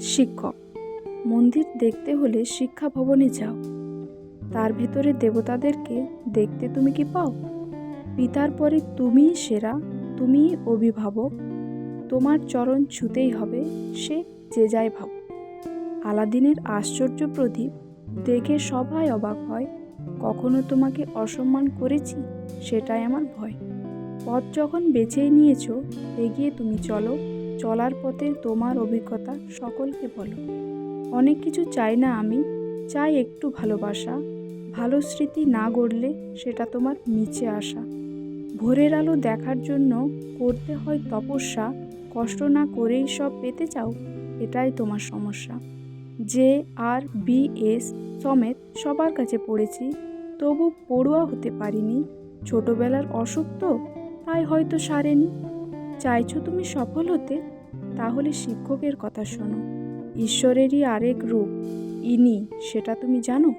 শিক্ষক। মন্দির দেখতে হলে শিক্ষা ভবনে যাও। তার ভেতরে দেবতাদেরকে দেখতে তুমি কি পাও? পিতার পরে তুমিই সেরা, তুমিই অভিভাবক। তোমার চরণ ছুতেই হবে, সে যে যাই ভাব। আলাদিনের আশ্চর্য প্রদীপ দেখে সবাই অবাক হয়। কখনো তোমাকে অসম্মান করেছি, সেটাই আমার ভয়। পথ যখন বেছেই নিয়েছ, এগিয়ে তুমি চলো। চলার পথে তোমার অভিজ্ঞতা সকলকে বলো। অনেক কিছু চাই না আমি, চাই একটু ভালোবাসা। ভালো স্মৃতি না গড়লে সেটা তোমার নিচে আসা। ভোরের আলো দেখার জন্য করতে হয় তপস্যা। কষ্ট না করেই সব পেতে চাও, এটাই তোমার সমস্যা। JRBS সমেত সবার কাছে পড়েছি, তবু পড়ুয়া হতে পারিনি। ছোটবেলার অসুখ তো, তাই হয়তো সারেনি। চাইছো তুমি সফল হতে, তাহলে শিক্ষকের কথা শোনো। ঈশ্বরেরই আরেক রূপ ইনি, সেটা তুমি জানো?